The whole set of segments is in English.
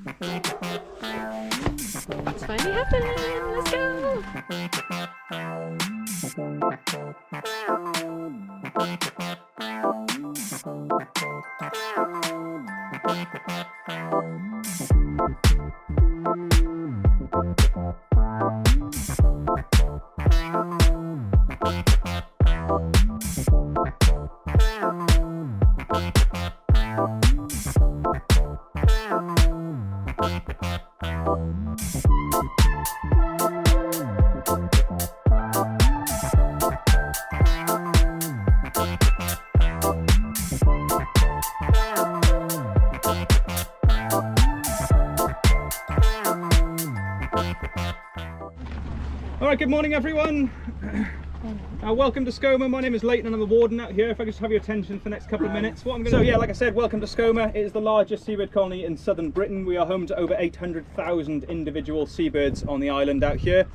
It's finally happening! Let's go! Alright, good morning everyone. Welcome to Skomer. My name is Leighton and I'm the warden out here. If I could just have your attention for the next couple of minutes. Like I said, welcome to Skomer. It is the largest seabird colony in southern Britain. We are home to over 800,000 individual seabirds on the island out here.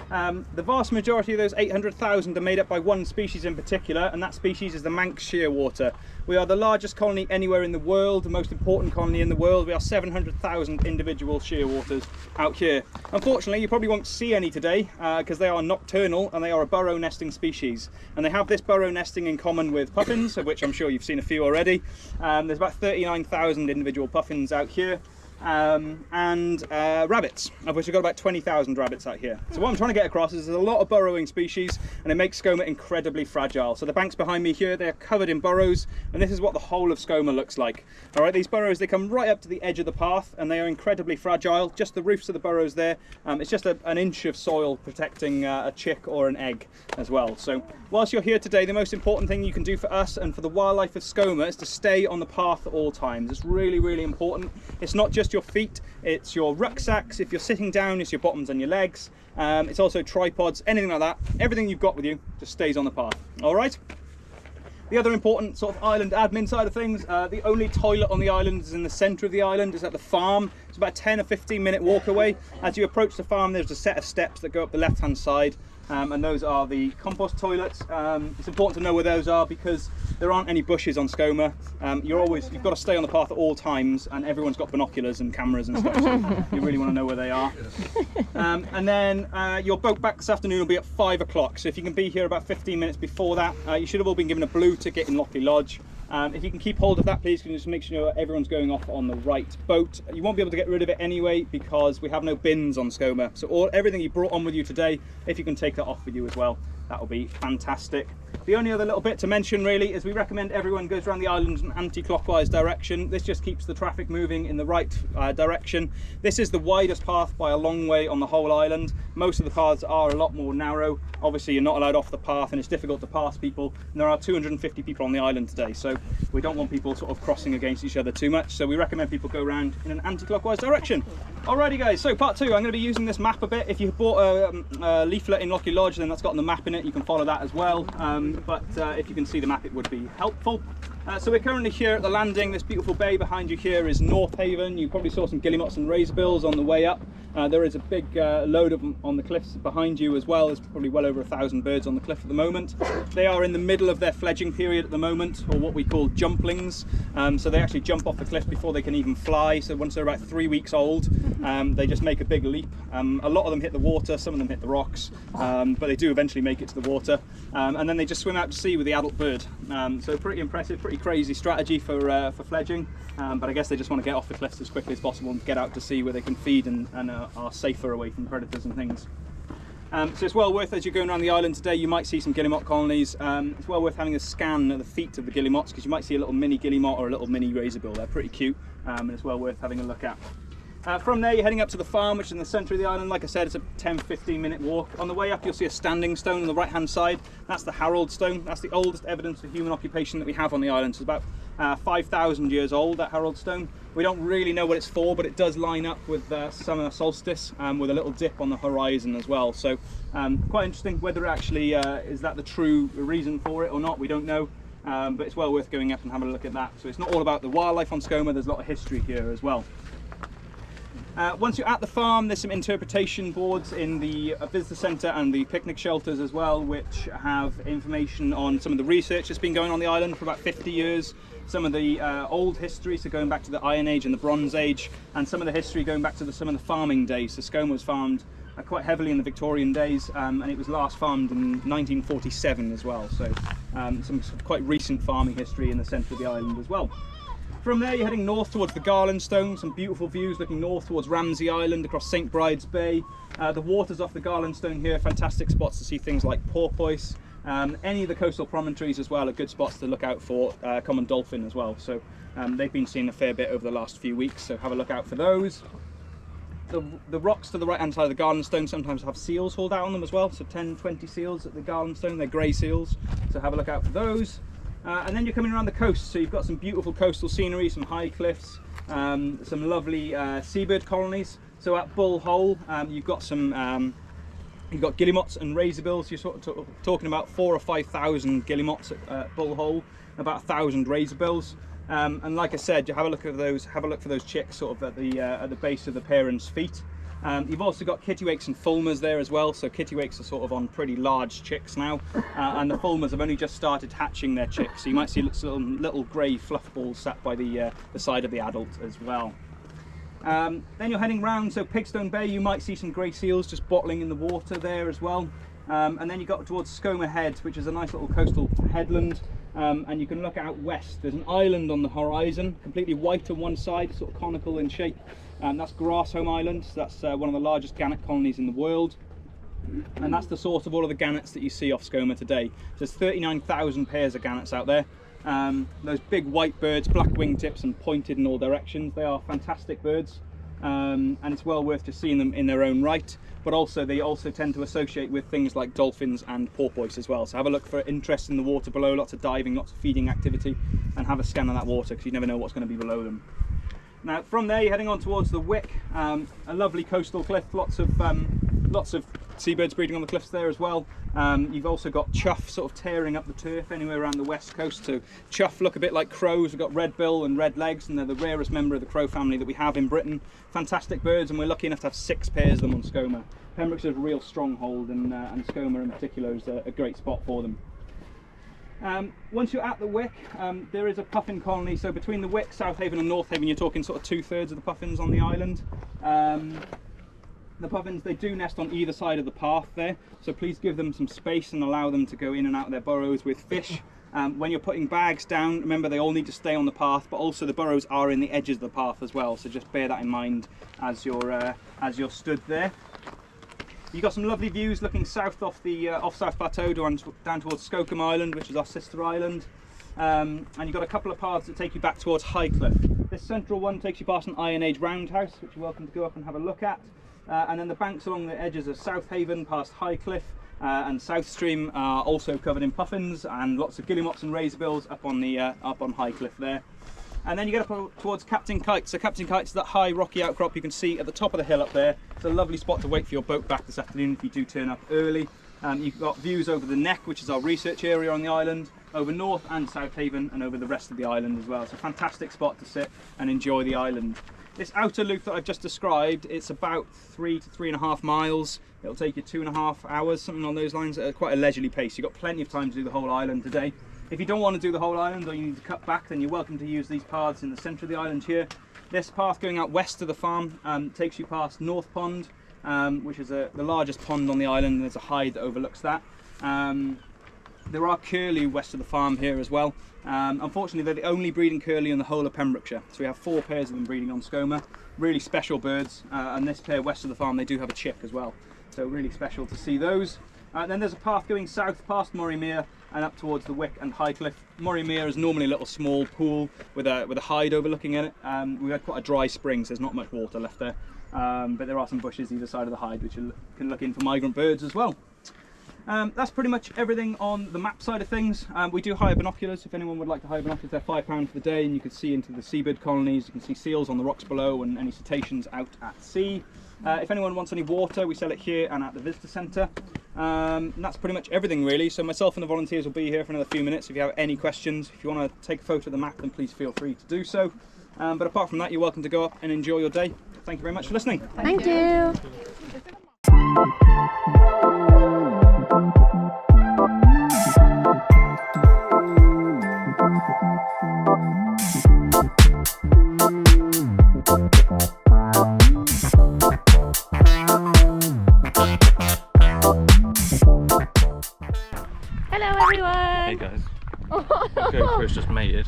The vast majority of those 800,000 are made up by one species in particular, and that species is the Manx shearwater. We are the largest colony anywhere in the world, the most important colony in the world. We are 700,000 individual shearwaters out here. Unfortunately, you probably won't see any today because they are nocturnal and they are a burrow nesting species. And they have this burrow nesting in common with puffins, of which I'm sure you've seen a few already. There's about 39,000 individual puffins out here. And rabbits, of which we've got about 20,000 rabbits out here. So what I'm trying to get across is there's a lot of burrowing species and it makes Skomer incredibly fragile. So the banks behind me here, they're covered in burrows, and this is what the whole of Skomer looks like. Alright, these burrows, they come right up to the edge of the path and they are incredibly fragile. Just the roofs of the burrows there, it's just an inch of soil protecting a chick or an egg as well. So whilst you're here today, the most important thing you can do for us and for the wildlife of Skomer is to stay on the path at all times. It's really, really important. It's not just your feet, it's your rucksacks. If you're sitting down, it's your bottoms and your legs. It's also tripods, anything like that. Everything you've got with you just stays on the path. All right. The other important sort of island admin side of things, the only toilet on the island is in the centre of the island, is at the farm. It's about a 10 or 15 minute walk away. As you approach the farm, there's a set of steps that go up the left hand side, and those are the compost toilets. It's important to know where those are because there aren't any bushes on Skomer. You've got to stay on the path at all times, and everyone's got binoculars and cameras and stuff, so you really want to know where they are. And then your boat back this afternoon will be at 5 o'clock, so if you can be here about 15 minutes before that, you should have all been given a blue ticket in Lockley Lodge. If you can keep hold of that, please, can you just make sure everyone's going off on the right boat. You won't be able to get rid of it anyway because we have no bins on Skomer. So everything you brought on with you today, if you can take that off with you as well, that will be fantastic. The only other little bit to mention really is we recommend everyone goes around the island in an anti-clockwise direction. This just keeps the traffic moving in the right direction. This is the widest path by a long way on the whole island. Most of the paths are a lot more narrow. Obviously you're not allowed off the path and it's difficult to pass people. And there are 250 people on the island today, so we don't want people sort of crossing against each other too much. So we recommend people go around in an anti-clockwise direction. Alrighty guys, so part two, I'm going to be using this map a bit. If you bought a leaflet in Lockley Lodge, then that's got the map in it. You can follow that as well. But if you can see the map, it would be helpful. So we're currently here at the landing. This beautiful bay behind you here is North Haven. You probably saw some guillemots and razorbills on the way up. There is a big load of them on the cliffs behind you as well. There's probably well over 1,000 birds on the cliff at the moment. They are in the middle of their fledging period at the moment, or what we call jumplings. So they actually jump off the cliff before they can even fly. So once they're about 3 weeks old, they just make a big leap. A lot of them hit the water, some of them hit the rocks, but they do eventually make it to the water. And then they just swim out to sea with the adult bird. So pretty impressive, pretty crazy strategy for fledging. But I guess they just want to get off the cliffs as quickly as possible and get out to sea where they can feed and are safer away from predators and things. So it's well worth, as you're going around the island today, you might see some guillemot colonies. It's well worth having a scan of the feet of the guillemots because you might see a little mini guillemot or a little mini razorbill. They're pretty cute, and it's well worth having a look at. From there you're heading up to the farm, which is in the centre of the island. Like I said, it's a 10-15 minute walk. On the way up you'll see a standing stone on the right hand side. That's the Harold stone. That's the oldest evidence of human occupation that we have on the island. It's about 5,000 years old, that Harold stone. We don't really know what it's for, but it does line up with summer solstice with a little dip on the horizon as well. So quite interesting. Whether it actually is that the true reason for it or not, we don't know. But it's well worth going up and having a look at that. So it's not all about the wildlife on Skomer, there's a lot of history here as well. Once you're at the farm, there's some interpretation boards in the visitor centre and the picnic shelters as well, which have information on some of the research that's been going on the island for about 50 years. Some of the old history, so going back to the Iron Age and the Bronze Age, and some of the history going back to some of the farming days. So Skomer was farmed quite heavily in the Victorian days, and it was last farmed in 1947 as well. So some quite recent farming history in the centre of the island as well. From there, you're heading north towards the Garland Stone, some beautiful views looking north towards Ramsey Island, across St Bride's Bay. The waters off the Garland Stone here, fantastic spots to see things like porpoise. Any of the coastal promontories as well are good spots to look out for common dolphin as well. So they've been seen a fair bit over the last few weeks, so have a look out for those. The rocks to the right hand side of the Garland Stone sometimes have seals hauled out on them as well, so 10-20 seals at the Garland Stone. They're grey seals, so have a look out for those. And then you're coming around the coast, so you've got some beautiful coastal scenery, some high cliffs, some lovely seabird colonies. So at Bull Hole, you've got some you've got guillemots and razorbills. You're sort of talking about 4,000 or 5,000 guillemots at Bull Hole, about 1,000 razorbills. And like I said, you have a look at those. Have a look for those chicks sort of at the base of the parents' feet. You've also got kittiwakes and fulmars there as well. So kittiwakes are sort of on pretty large chicks now, and the fulmars have only just started hatching their chicks. So you might see little grey fluff balls sat by the side of the adult as well. Then you're heading round, so Pigstone Bay, you might see some grey seals just bottling in the water there as well. And then you got towards Skomer Head, which is a nice little coastal headland. And you can look out west. There's an island on the horizon, completely white on one side, sort of conical in shape. That's Grasshome Island. So that's one of the largest gannet colonies in the world. And that's the source of all of the gannets that you see off Skomer today. So there's 39,000 pairs of gannets out there. Those big white birds, black wingtips and pointed in all directions. They are fantastic birds. And it's well worth just seeing them in their own right, but also they also tend to associate with things like dolphins and porpoise as well. So have a look for interest in the water below, lots of diving, lots of feeding activity, and have a scan of that water because you never know what's going to be below them. Now from there you're heading on towards the Wick, a lovely coastal cliff, lots of seabirds breeding on the cliffs there as well. You've also got chough sort of tearing up the turf anywhere around the west coast. So chough look a bit like crows. We've got red bill and red legs, and they're the rarest member of the crow family that we have in Britain. Fantastic birds, and we're lucky enough to have 6 pairs of them on Skomer. Pembrokeshire is a real stronghold, and Skomer in particular is a great spot for them. Once you're at the Wick, there is a puffin colony. So between the Wick, South Haven and North Haven, you're talking sort of 2/3 of the puffins on the island. The puffins, they do nest on either side of the path there, so please give them some space and allow them to go in and out of their burrows with fish. When you're putting bags down, remember they all need to stay on the path, but also the burrows are in the edges of the path as well, so just bear that in mind as you're stood there. You've got some lovely views looking south off the South Plateau down towards Skomer Island, which is our sister island. And you've got a couple of paths that take you back towards Highcliffe. This central one takes you past an Iron Age roundhouse, which you're welcome to go up and have a look at. And then the banks along the edges of South Haven past Highcliffe and South Stream are also covered in puffins, and lots of guillemots and razorbills up on Highcliffe there. And then you get up towards Captain Kite. So Captain Kite's that high rocky outcrop you can see at the top of the hill up there. It's a lovely spot to wait for your boat back this afternoon if you do turn up early. You've got views over the Neck, which is our research area on the island, over North and South Haven, and over the rest of the island as well. It's a fantastic spot to sit and enjoy the island. This outer loop that I've just described, it's about 3 to 3.5 miles. It'll take you 2.5 hours, something on those lines, at quite a leisurely pace. You've got plenty of time to do the whole island today. If you don't want to do the whole island, or you need to cut back, then you're welcome to use these paths in the centre of the island here. This path going out west of the farm takes you past North Pond, which is the largest pond on the island, and there's a hide that overlooks that. There are curlew west of the farm here as well. Unfortunately, they're the only breeding curlew in the whole of Pembrokeshire. So we have 4 pairs of them breeding on Skomer. Really special birds. And this pair west of the farm, they do have a chick as well. So really special to see those. Then there's a path going south past Morymere and up towards the Wick and Highcliffe. Morymere is normally a little small pool with a hide overlooking it. We've had quite a dry spring, so there's not much water left there. But there are some bushes either side of the hide which you can look in for migrant birds as well. That's pretty much everything on the map side of things. We do hire binoculars if anyone would like to hire binoculars. They're £5 for the day, and you can see into the seabird colonies. You can see seals on the rocks below and any cetaceans out at sea. If anyone wants any water, we sell it here and at the visitor centre. And that's pretty much everything really. So myself and the volunteers will be here for another few minutes if you have any questions. If you want to take a photo of the map, then please feel free to do so. But apart from that, you're welcome to go up and enjoy your day. Thank you very much for listening. Thank you. Hello everyone! Hey guys, GoPro's just mated.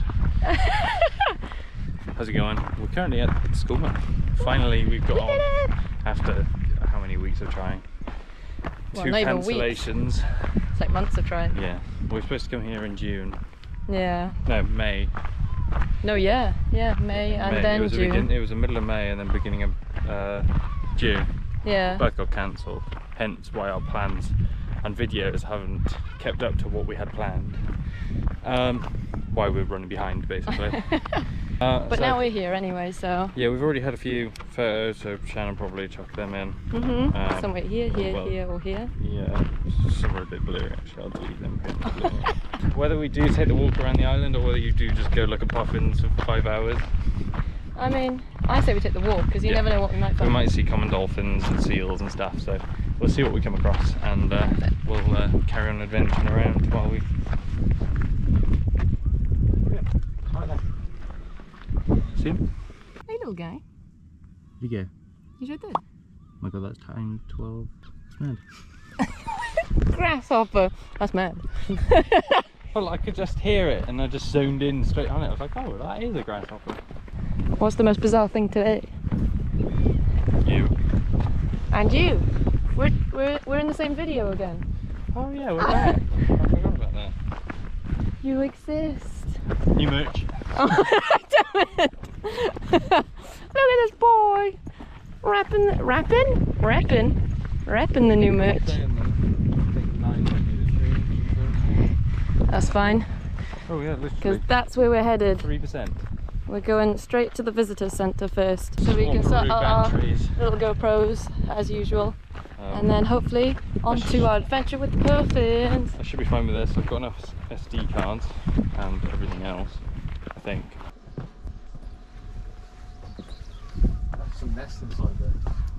How's it going? We're currently at Skomer. Finally we've got on after how many weeks of trying? Well, 2 not even weeks. cancellations. It's like months of trying. Yeah, we were supposed to come here in June. Yeah. No, May. No, yeah, May and May. then June. It was the middle of May and then beginning of June. Yeah. Both got cancelled, hence why our plans and videos haven't kept up to what we had planned. Why we're running behind, basically. But so, now we're here anyway, so. yeah, we've already had a few photos, so Shannon probably chuck them in. Somewhere here, well, here, or here. Yeah, somewhere a bit blurry actually, I'll delete them. Whether we do take the walk around the island or whether you do just go look at puffins for 5 hours. I mean, I say we take the walk because you never know what we might We find. might see common dolphins and seals and stuff, so we'll see what we come across and we'll carry on adventuring around while we... See him? Hey little guy, Where'd he go? he's right there. Oh my god, that's time 12. It's mad. Grasshopper. That's mad. Well, I could just hear it and I just zoned in straight on it. I was like, oh, that is a grasshopper. What's the most bizarre thing today? You. And you. We're in the same video again. Oh yeah, we're back. I forgot about that. You exist. New merch. Oh, damn it! Look at this boy. Rapping the new merch. That's fine. Oh yeah, Because literally. that's where we're headed. 3%. We're going straight to the visitor centre first, so we can Peru start our batteries. little GoPros as usual, and then hopefully on to our adventure with the puffins. I should be fine with this. I've got enough SD cards and everything else, I think. That's some nest inside there.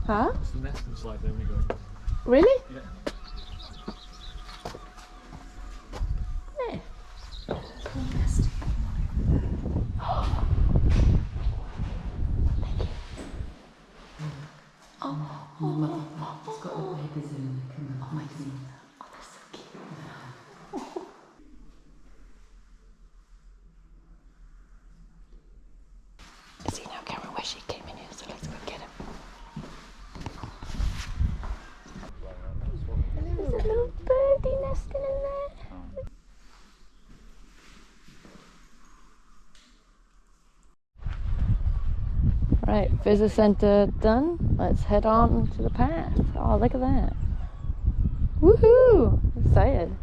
Huh? That's the nest inside there we go. Really? Yeah. Yeah. It's got little babies in it. Oh my god. Oh, that's so cute. See now, Cameron, where she came in here, so let's go get him. There's a little birdie nesting in there. Right, visitor centre done. Let's head on to the path. Oh, look at that. Woohoo! Excited.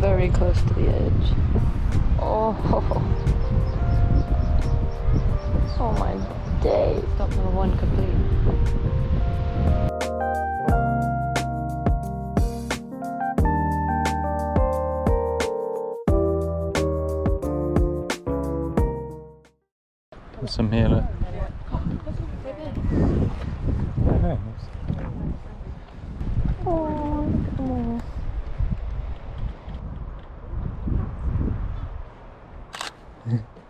Very close to the edge. Oh, oh my days. Stop number 1 complete. There's some here, look. Oh, come on.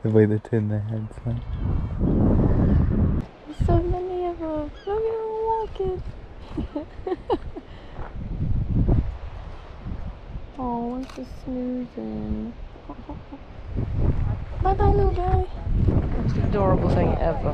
The way they turn their heads, man. There's so many of them. Look at them walking. Oh, one's just snoozing. Bye bye, little guy. Most adorable thing ever.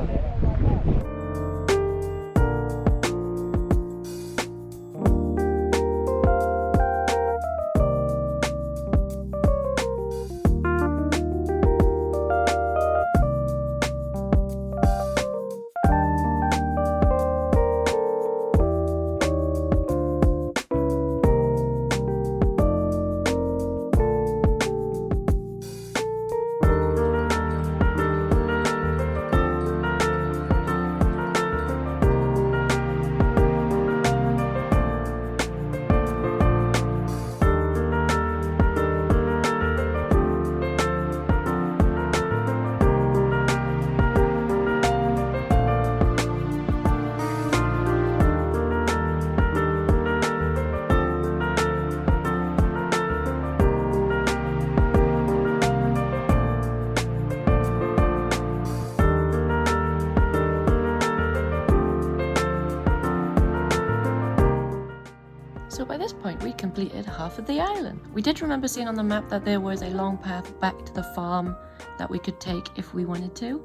completed half of the island. We did remember seeing on the map that there was a long path back to the farm that we could take if we wanted to.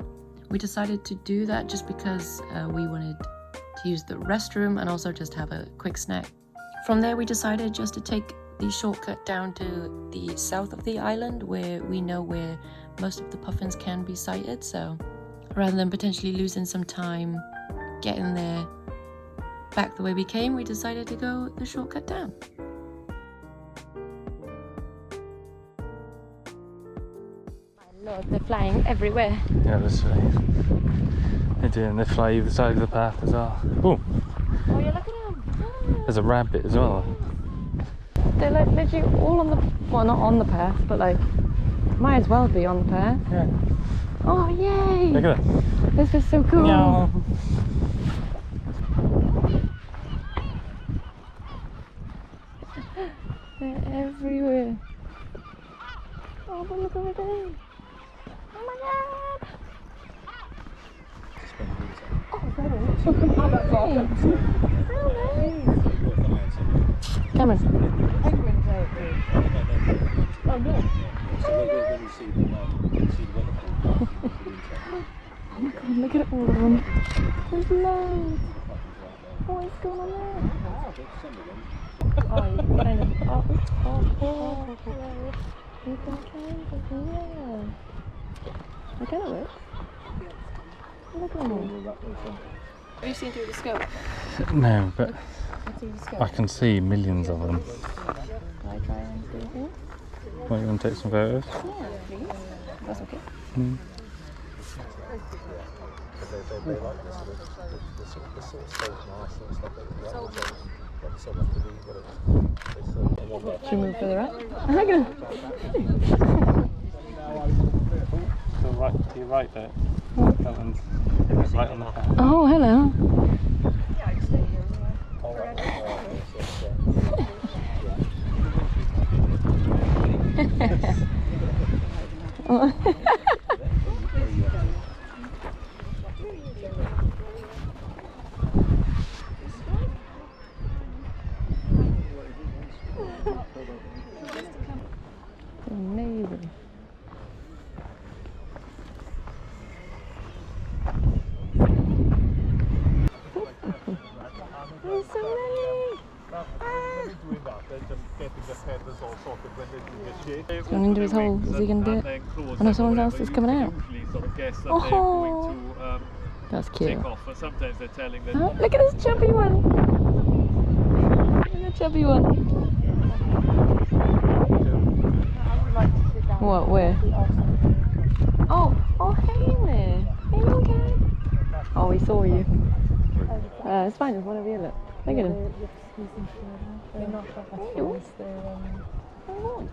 We decided to do that just because we wanted to use the restroom and also just have a quick snack. From there we decided just to take the shortcut down to the south of the island where we know where most of the puffins can be sighted, so rather than potentially losing some time getting there back the way we came, we decided to go the shortcut down. My lord, they're flying everywhere. Yeah, that's right. They're doing, they fly either side of the path as well. Oh, Oh, yeah, look at them. there's a rabbit as well. They're like literally all on the, well, not on the path, but like, might as well be on the path. Yeah. Oh, yay! Look at that. This is so cool. Meow. They're everywhere. Oh, but look over there. Oh my god! Oh, that is. Oh, that's awesome. Cameron. Penguins out there. Oh, no. When you see them, you see the weather. Oh my god, look at all of them. There's loads. What's going on there? Oh, you kind of. Oh. You can kind of, yeah. That kind of works. Look at them all. Have you seen through the scope? No, but Let's see the scope. I can see millions of them. Can I try and do here? What, you want to take some photos? Yeah, please. That's okay. Mm. They like this the sort of salt and ice and stuff like that. But so much to do, but Should we move further up? Look at him. So right to your right there. That one's right on the path. Oh, hello. Amazing. There's so many. He's going into his hole. Is he going to do it? Oh no, someone else is coming out. Oh, that's cute. Sometimes they're telling them. Oh, look at this chubby one. Look at the chubby one. What? Where? Oh, hey there. Hey, okay. Oh, we saw you. It's fine. It's whatever you look. Look at him. they're not Yours? they're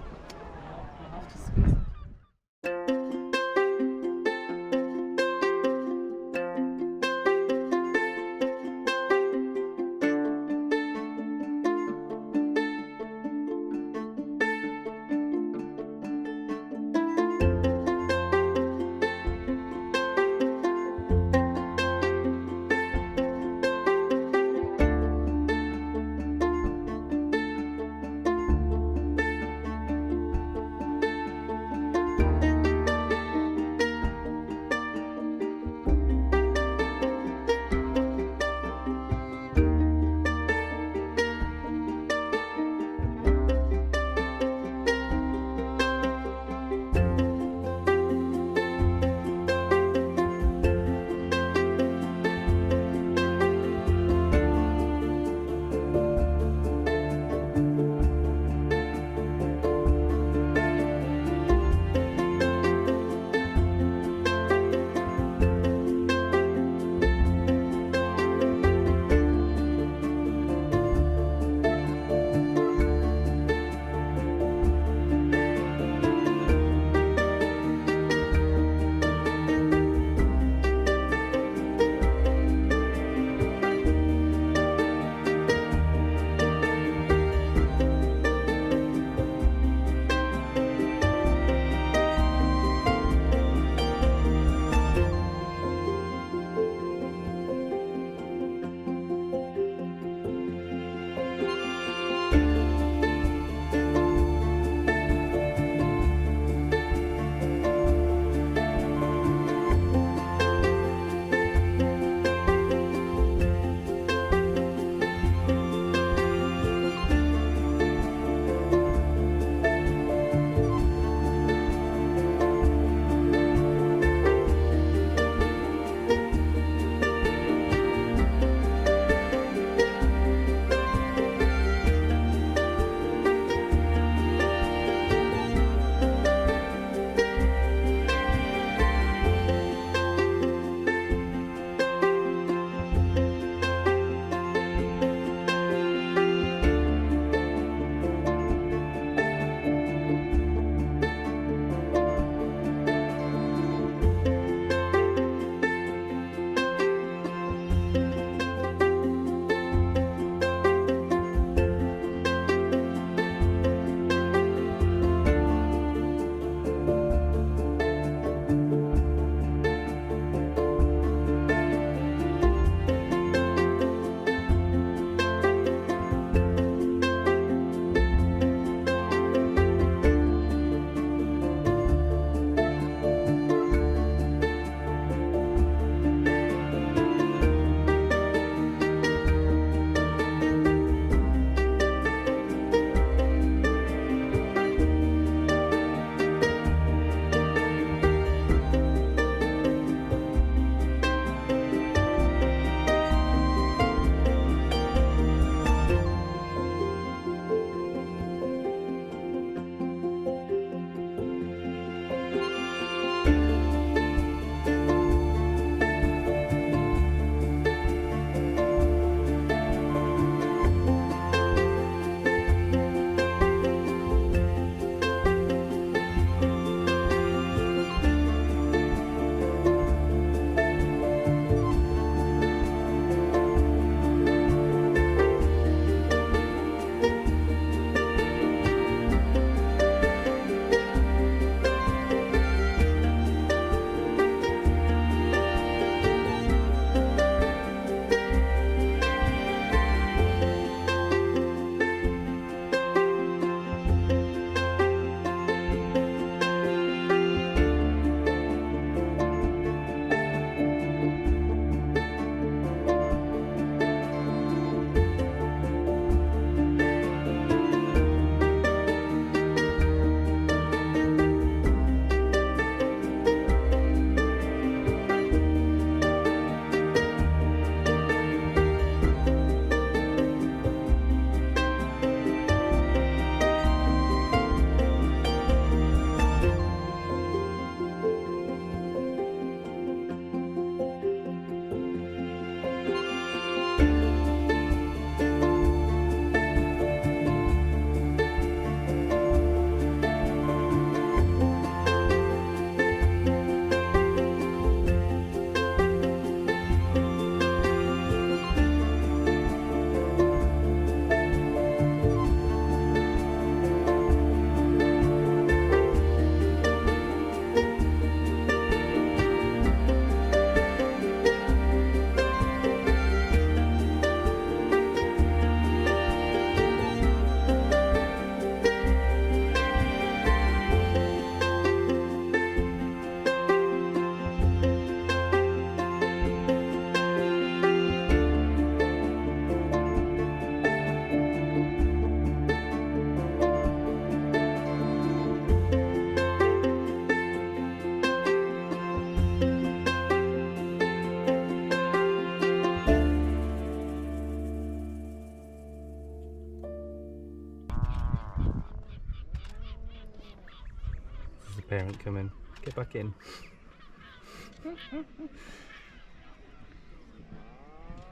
There's a parent coming. Get back in.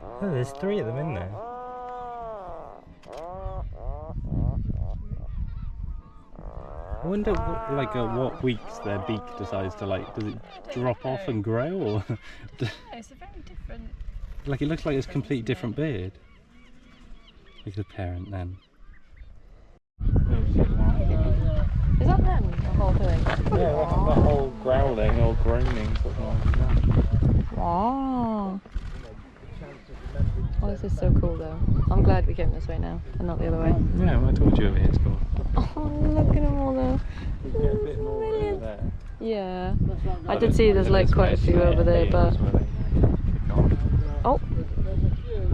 Oh, there's 3 of them in there. I wonder what, like at what weeks their beak decides to like, does it drop off and grow, or? Yeah, it's a very different. Like it looks like it's a completely different beard. Look at the parent then. Is that them, the whole thing? Yeah, that whole growling or groaning sort of. Wow. Oh, this is so cool though. I'm glad we came this way now and not the other way. Yeah, well, I told you over here it's cool. Oh, look at them all though. You get a bit more over there. Yeah. I did see there's like quite a few over there, but... Oh.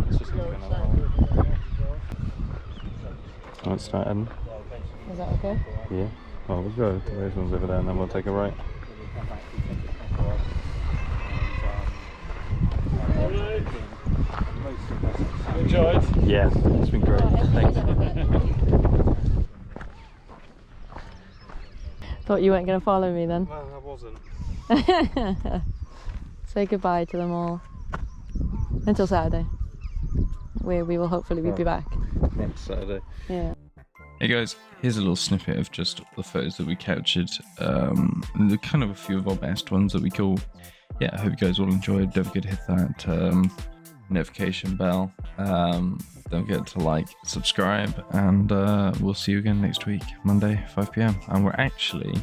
It's just going on. Oh, it's starting. Is that okay? Yeah. Well, we'll go to those ones over there and then we'll take a right. Enjoyed? Yeah, it's been great. Thanks. Thought you weren't going to follow me then. Well, I wasn't. Say goodbye to them all. Until Saturday. Where we will hopefully be back. Next Saturday. Yeah. Hey guys, here's a little snippet of just the photos that we captured. They're kind of a few of our best ones that we call. Yeah, I hope you guys all enjoyed. Don't forget to hit that notification bell. Don't forget to like, subscribe, and we'll see you again next week, Monday, 5 PM. And we're actually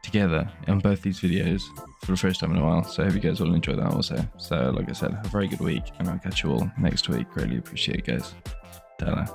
together on both these videos for the first time in a while, so I hope you guys all enjoy that also. So like I said, have a very good week, and I'll catch you all next week. Really appreciate it, guys. Ta-ra.